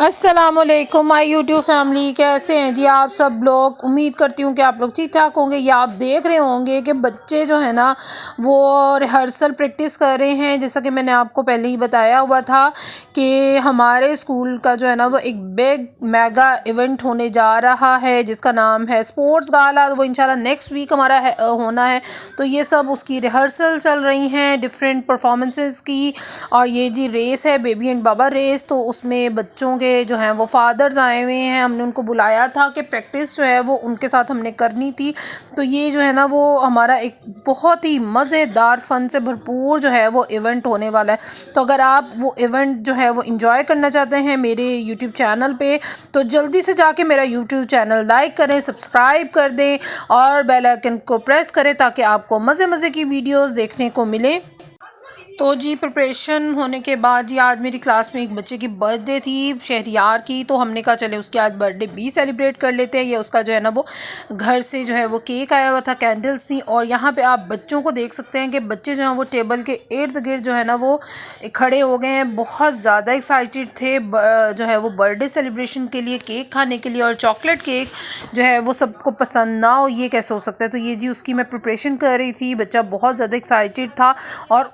अस्सलामुअलैकुम my YouTube family, कैसे हैं जी आप सब लोग। उम्मीद करती हूँ कि आप लोग ठीक ठाक होंगे। ये आप देख रहे होंगे कि बच्चे जो है ना वो रिहर्सल प्रैक्टिस कर रहे हैं। जैसा कि मैंने आपको पहले ही बताया हुआ था कि हमारे स्कूल का जो है ना वो एक बिग मेगा इवेंट होने जा रहा है जिसका नाम है स्पोर्ट्स गाला। वो इंशाल्लाह नेक्स्ट वीक हमारा होना है। तो ये सब उसकी रिहर्सल चल रही हैं डिफरेंट परफॉर्मेंसेस की। और ये जी रेस है, बेबी एंड बाबा रेस। तो उसमें बच्चों के जो हैं वो फादर्स आए हुए हैं। हमने उनको बुलाया था कि प्रैक्टिस जो है वो उनके साथ हमने करनी थी। तो ये जो है ना वो हमारा एक बहुत ही मज़ेदार फ़न से भरपूर जो है वो इवेंट होने वाला है। तो अगर आप वो इवेंट जो है वो इंजॉय करना चाहते हैं मेरे यूट्यूब चैनल पे, तो जल्दी से जाके मेरा यूट्यूब चैनल लाइक करें, सब्सक्राइब कर दें और बेल आइकन को प्रेस करें ताकि आपको मज़े मज़े की वीडियोस देखने को मिले। तो जी प्रिपरेशन होने के बाद जी आज मेरी क्लास में एक बच्चे की बर्थडे थी, शहरियार की। तो हमने कहा चले उसकी आज बर्थडे भी सेलिब्रेट कर लेते हैं। ये उसका जो है ना वो घर से जो है वो केक आया हुआ था, कैंडल्स थी। और यहाँ पे आप बच्चों को देख सकते हैं कि बच्चे जो हैं वो टेबल के इर्द गिर्द जो है ना वो खड़े हो गए हैं। बहुत ज़्यादा एक्साइटेड थे जो है वो बर्थडे सेलिब्रेशन के लिए, केक खाने के लिए। और चॉकलेट केक जो है वो सबको पसंद ना हो ये कैसे हो सकता है। तो ये जी उसकी मैं प्रिपरेशन कर रही थी। बच्चा बहुत ज़्यादा एक्साइटेड था और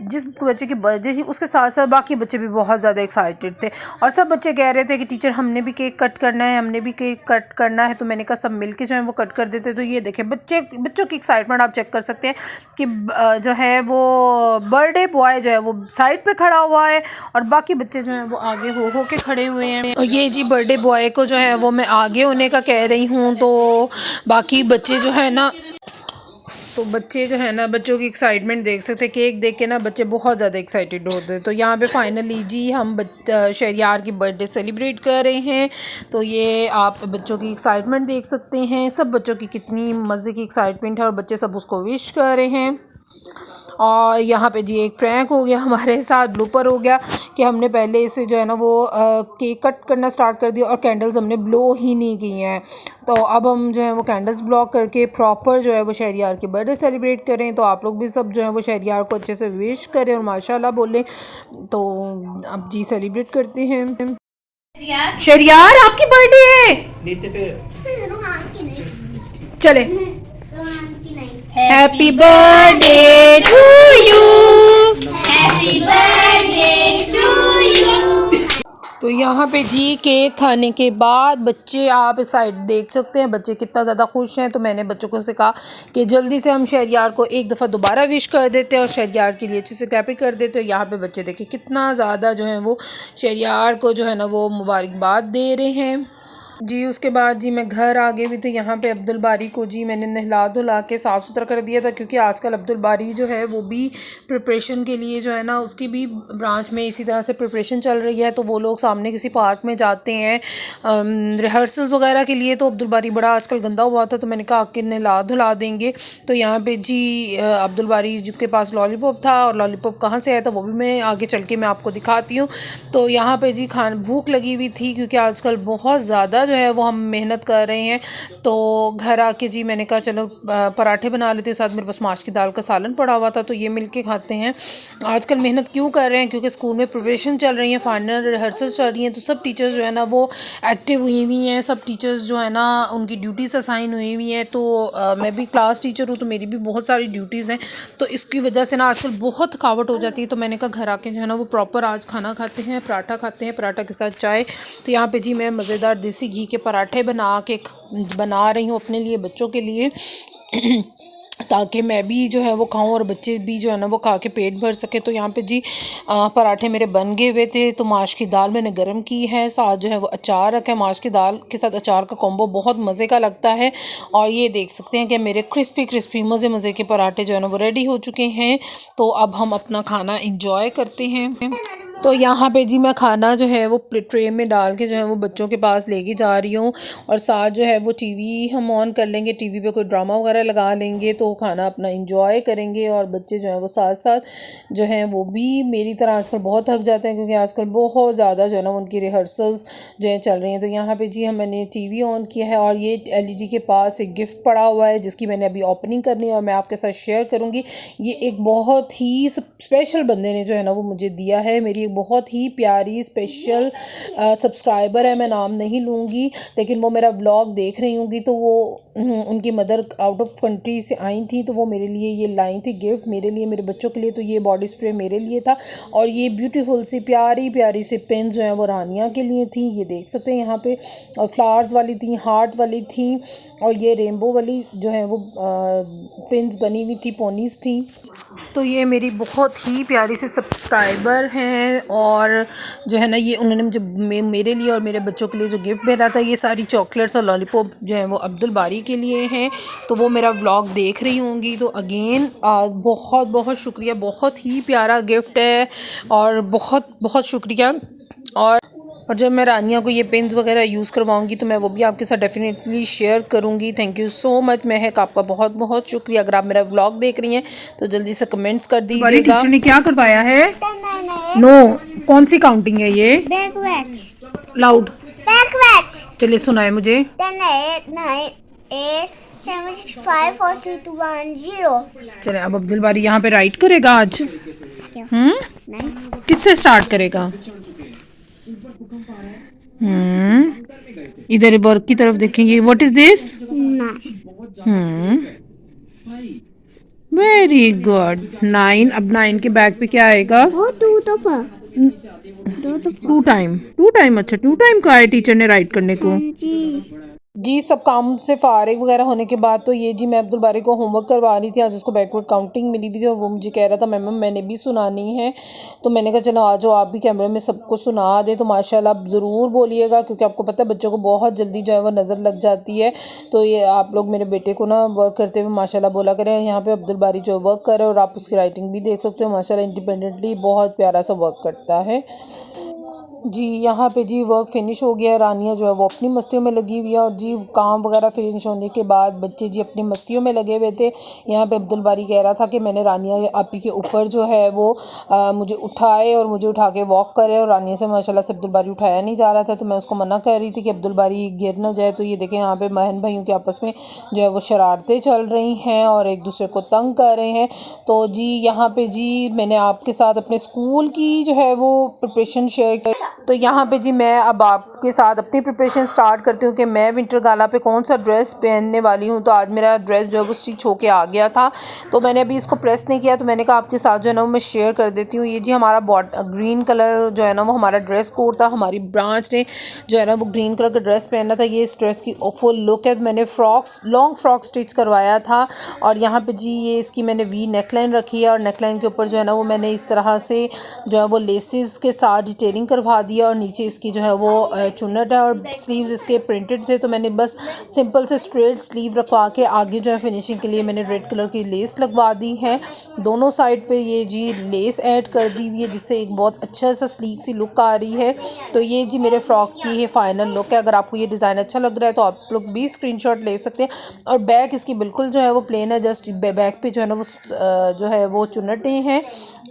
जिस बच्चे की बर्थडे थी उसके साथ साथ बाकी बच्चे भी बहुत ज़्यादा एक्साइटेड थे। और सब बच्चे कह रहे थे कि टीचर हमने भी केक कट करना है, हमने भी केक कट करना है। तो मैंने कहा सब मिलके जो है वो कट कर देते। तो ये देखें बच्चों की एक्साइटमेंट आप चेक कर सकते हैं कि जो है वो बर्थडे बॉय जो है वो साइड पे खड़ा हुआ है और बाकी बच्चे जो हैं वो आगे हो के खड़े हुए हैं। और ये जी बर्थडे बॉय को जो है वो मैं आगे होने का कह रही हूँ। तो बाकी बच्चे जो है ना बच्चों की एक्साइटमेंट देख सकते हैं। केक देख के ना बच्चे बहुत ज़्यादा एक्साइटेड होते हैं। तो यहाँ पे फाइनली जी हम शहरियार की बर्थडे सेलिब्रेट कर रहे हैं। तो ये आप बच्चों की एक्साइटमेंट देख सकते हैं, सब बच्चों की कितनी मज़े की एक्साइटमेंट है और बच्चे सब उसको विश कर रहे हैं। और यहाँ पे जी एक प्रैंक हो गया हमारे साथ, ब्लूपर हो गया कि हमने पहले इसे जो है ना वो केक कट करना स्टार्ट कर दिया और कैंडल्स हमने ब्लो ही नहीं की हैं। तो अब हम जो है वो कैंडल्स ब्लो करके प्रॉपर जो है वो शहरियार की बर्थडे सेलिब्रेट करें। तो आप लोग भी सब जो है वो शहरियार को अच्छे से विश करें और माशाल्लाह बोलें। तो अब जी सेलिब्रेट करते हैं। शहरियार आपकी बर्थडे है, चले। Happy birthday to you, happy birthday to you. तो यहाँ पे जी केक खाने के बाद बच्चे आप एक साइड देख सकते हैं बच्चे कितना ज़्यादा खुश हैं। तो मैंने बच्चों को से कहा कि जल्दी से हम शहरियार को एक दफ़ा दोबारा विश कर देते हैं और शहरियार के लिए अच्छे से क्लैपिंग कर देते हैं। यहाँ पे बच्चे देखिए कितना ज़्यादा जो है वो शहरियार को जो है ना वो मुबारकबाद दे रहे हैं जी। उसके बाद जी मैं घर आ गई हुई। तो यहाँ पे अब्दुल बारी को जी मैंने नहला धुला के साफ़ सुथरा कर दिया था क्योंकि आजकल अब्दुल बारी जो है वो भी प्रिपरेशन के लिए जो है ना उसकी भी ब्रांच में इसी तरह से प्रिपरेशन चल रही है। तो वो लोग सामने किसी पार्क में जाते हैं रिहर्सल्स वगैरह के लिए। तो अब्दुल बारी बड़ा आजकल गंदा हुआ था तो मैंने कहा कि नहला धुला देंगे। तो यहाँ पर जी अब्दुल बारी के पास लॉलीपॉप था और लॉलीपॉप कहाँ से आया था वो भी मैं आगे चल के मैं आपको दिखाती हूँ। तो यहाँ पर जी भूख लगी हुई थी क्योंकि आजकल बहुत ज़्यादा जो है वो हम मेहनत कर रहे हैं। तो घर आके जी मैंने कहा चलो पराठे बना लेते हैं, साथ मेरे पास माश की दाल का सालन पड़ा हुआ था तो ये मिलके खाते हैं। आजकल मेहनत क्यों कर रहे हैं क्योंकि स्कूल में प्रिपरेशन चल रही है, फाइनल रिहर्सल्स चल रही हैं। तो सब टीचर्स जो है ना वो एक्टिव हुई हुई हैं, सब टीचर्स जो है ना उनकी ड्यूटीज असाइन हुई हुई हैं। तो मैं भी क्लास टीचर हूँ तो मेरी भी बहुत सारी ड्यूटीज़ हैं। तो इसकी वजह से ना आजकल बहुत थकावट हो जाती है। तो मैंने कहा घर आके जो है ना वो प्रॉपर आज खाना खाते हैं, पराठा खाते हैं, पराठा के साथ चाय। तो यहाँ पे जी मैं मज़ेदार देसी घी के पराठे बना रही हूँ अपने लिए, बच्चों के लिए ताकि मैं भी जो है वो खाऊं और बच्चे भी जो है ना वो खा के पेट भर सके। तो यहाँ पे जी पराठे मेरे बन गए हुए थे। तो माश की दाल मैंने गर्म की है, साथ जो है वो अचार रखा है। माश की दाल के साथ अचार का कॉम्बो बहुत मज़े का लगता है। और ये देख सकते हैं कि मेरे क्रिस्पी मज़े के पराठे जो है ना वो रेडी हो चुके हैं। तो अब हम अपना खाना इंजॉय करते हैं। तो यहाँ पे जी मैं खाना जो है वो ट्रे में डाल के जो है वो बच्चों के पास लेके जा रही हूँ और साथ जो है वो टीवी हम ऑन कर लेंगे, टीवी पे कोई ड्रामा वगैरह लगा लेंगे तो खाना अपना एंजॉय करेंगे। और बच्चे जो हैं वो साथ साथ जो हैं वो भी मेरी तरह आजकल बहुत थक जाते हैं क्योंकि आजकल बहुत ज़्यादा जो है ना उनकी रिहर्सल्स जो है चल रही हैं। तो यहाँ पे जी मैंने टीवी ऑन किया है और ये LED के पास एक गिफ्ट पड़ा हुआ है जिसकी मैंने अभी ओपनिंग करनी है और मैं आपके साथ शेयर करूँगी। ये एक बहुत ही स्पेशल बंदे ने जो है ना वो मुझे दिया है, मेरी ये बहुत ही प्यारी स्पेशल सब्सक्राइबर है, मैं नाम नहीं लूँगी, लेकिन वो मेरा व्लॉग देख रही होंगी। तो वो उनकी मदर आउट ऑफ कंट्री से आई थी, तो वो मेरे लिए ये लाई थी गिफ्ट, मेरे लिए, मेरे बच्चों के लिए। तो ये बॉडी स्प्रे मेरे लिए था, और ये ब्यूटीफुल सी प्यारी प्यारी सी पिन जो है वो रानिया के लिए थी। ये देख सकते हैं यहाँ पे फ्लावर्स वाली थी, हार्ट वाली थी, और ये रेनबो वाली जो है वो पिन्स बनी हुई थी, पोनीस थी। तो ये मेरी बहुत ही प्यारी से सब्सक्राइबर हैं, और जो है ना ये उन्होंने मुझे मेरे लिए और मेरे बच्चों के लिए जो गिफ्ट भेजा था, ये सारी चॉकलेट्स और लॉलीपॉप जो है वो अब्दुल बारी के लिए हैं। तो वो मेरा व्लॉग देख रही होंगी। तो अगेन बहुत बहुत शुक्रिया, बहुत ही प्यारा गिफ्ट है, और बहुत बहुत शुक्रिया। और जब मैं रानिया को ये पेन्स वगैरह यूज़ करवाऊंगी तो मैं वो भी आपके साथ डेफिनेटली शेयर करूंगी। थैंक यू सो मच महक, आपका बहुत बहुत शुक्रिया। अगर आप मेरा व्लॉग देख रही हैं तो जल्दी से कमेंट्स कर दीजिएगा। टीचर ने क्या करवाया है? नो, कौन सी काउंटिंग है ये? लाउड चलिए सुनाए मुझे। 10, 8, 9, 8, 7, 6, 5, 4, 3, 2, 1, 0। चले अब अब्दुल बारी यहाँ पे राइट करेगा आज। नहीं, किससे स्टार्ट करेगा? इधर वर्क की तरफ देखेंगे। What is this? Very good, 9। अब 9 के बैक पे क्या आएगा? वो टू दफा। Two time. अच्छा, टू टाइम का है टीचर ने राइट करने को। जी सब काम से फारिग वगैरह होने के बाद तो ये जी मैं अब्दुल बारी को होमवर्क करवा रही थी। आज उसको बैकवर्ड काउंटिंग मिली हुई थी, और वो मुझे कह रहा था मैम मैंने भी सुनानी है। तो मैंने कहा चलो आ जाओ आप भी कैमरे में सबको सुना दे। तो माशाल्लाह आप ज़रूर बोलिएगा, क्योंकि आपको पता है बच्चों को बहुत जल्दी जो है वो नज़र लग जाती है। तो ये आप लोग मेरे बेटे को ना वर्क करते हुए माशाल्लाह बोला करें। यहाँ पर अब्दुल बारी जो वर्क करे, और आप उसकी राइटिंग भी देख सकते हो, माशाल्लाह इंडिपेंडेंटली बहुत प्यारा सा वर्क करता है। जी यहाँ पे जी वर्क फिनिश हो गया है। रानिया जो है वो अपनी मस्तियों में लगी हुई है, और जी काम वगैरह फिनिश होने के बाद बच्चे जी अपनी मस्तियों में लगे हुए थे। यहाँ पे अब्दुल बारी कह रहा था कि मैंने रानिया आपी के ऊपर जो है वो मुझे उठाए और मुझे उठा के वॉक करे, और रानिया से माशाल्लाह से अब्दुल बारी उठाया नहीं जा रहा था। तो मैं उसको मना कर रही थी कि अब्दुल बारी गिर ना जाए। तो ये देखें यहाँ पे बहन भाइयों के आपस में जो है वो शरारतें चल रही हैं, और एक दूसरे को तंग कर रहे हैं। तो जी यहाँ पे जी मैंने आपके साथ अपने स्कूल की जो है वो प्रिपरेशन शेयर कर। तो यहाँ पे जी मैं अब आपके साथ अपनी प्रिपरेशन स्टार्ट करती हूँ कि मैं विंटर गाला पे कौन सा ड्रेस पहनने वाली हूँ। तो आज मेरा ड्रेस जो है वो स्टिच होके आ गया था, तो मैंने अभी इसको प्रेस नहीं किया। तो मैंने कहा आपके साथ जो है ना वो मैं शेयर कर देती हूँ। ये जी हमारा ग्रीन कलर जो है ना वो हमारा ड्रेस कोड था। हमारी ब्रांच ने जो है ना वो ग्रीन कलर का ड्रेस पहनना था। ये इस ड्रेस की फुल लुक है। मैंने लॉन्ग फ्रॉक स्टिच करवाया था, और यहाँ पर जी ये इसकी मैंने वी नेकलाइन रखी है, और नेकलाइन के ऊपर जो है ना वो मैंने इस तरह से जो है वो लेसेस के साथ डिटेलिंग करवा दिया, और नीचे इसकी जो है वो चुन्नट है, और स्लीव्स इसके प्रिंटेड थे। तो मैंने बस सिंपल से स्ट्रेट स्लीव रखवा के आगे जो है फिनिशिंग के लिए मैंने रेड कलर की लेस लगवा दी है। दोनों साइड पे ये जी लेस ऐड कर दी हुई है, जिससे एक बहुत अच्छा सा स्लीक सी लुक आ रही है। तो ये जी मेरे फ्रॉक की है फाइनल लुक है। अगर आपको ये डिज़ाइन अच्छा लग रहा है तो आप लोग भी स्क्रीनशॉट ले सकते हैं। और बैक इसकी बिल्कुल जो है वो प्लेन है, जस्ट बैक पे जो है ना वो जो है वो चुन्नटें हैं।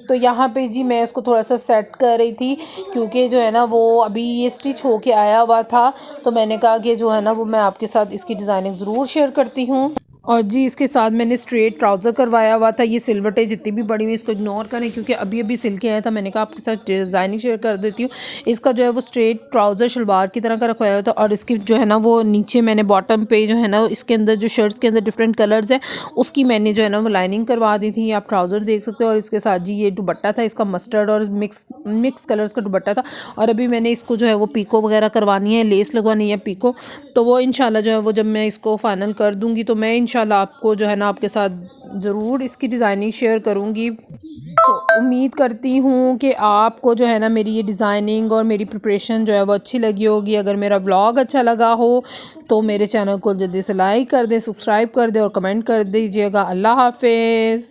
तो यहाँ पे जी मैं इसको थोड़ा सा सेट कर रही थी, क्योंकि जो है ना वो अभी ये स्टिच होके आया हुआ था। तो मैंने कहा कि जो है ना वो मैं आपके साथ इसकी डिज़ाइनिंग ज़रूर शेयर करती हूँ। और जी इसके साथ मैंने स्ट्रेट ट्राउज़र करवाया हुआ था। ये सिलवटें जितनी भी बड़ी हुई इसको इग्नोर करें, क्योंकि अभी अभी सिल के आया था। मैंने कहा आपके साथ डिज़ाइनिंग शेयर कर देती हूँ। इसका जो है वो स्ट्रेट ट्राउज़र शलवार की तरह का रखवाया हुआ था, और इसकी जो है ना वो नीचे मैंने बॉटम पे जो है ना इसके अंदर जो शर्ट्स के अंदर डिफरेंट कलर्स हैं उसकी मैंने जो है ना वो लाइनिंग करवा दी थी। आप ट्राउज़र देख सकते हो। और इसके साथ जी ये दुपट्टा था, इसका मस्टर्ड और मिक्स कलर्स का दुपट्टा था। और अभी मैंने इसको जो है वो पीको वगैरह करवानी है, लेस लगवानी है पीको। तो वो इंशाल्लाह जो है वो जब मैं इसको फाइनल कर दूँगी तो मैं इंशाल्लाह आपको जो है ना आपके साथ ज़रूर इसकी डिज़ाइनिंग शेयर करूँगी। तो उम्मीद करती हूँ कि आपको जो है ना मेरी ये डिज़ाइनिंग और मेरी प्रिपरेशन जो है वो अच्छी लगी होगी। अगर मेरा व्लॉग अच्छा लगा हो तो मेरे चैनल को जल्दी से लाइक कर दें, सब्सक्राइब कर दें और कमेंट कर दीजिएगा। अल्लाह हाफिज़।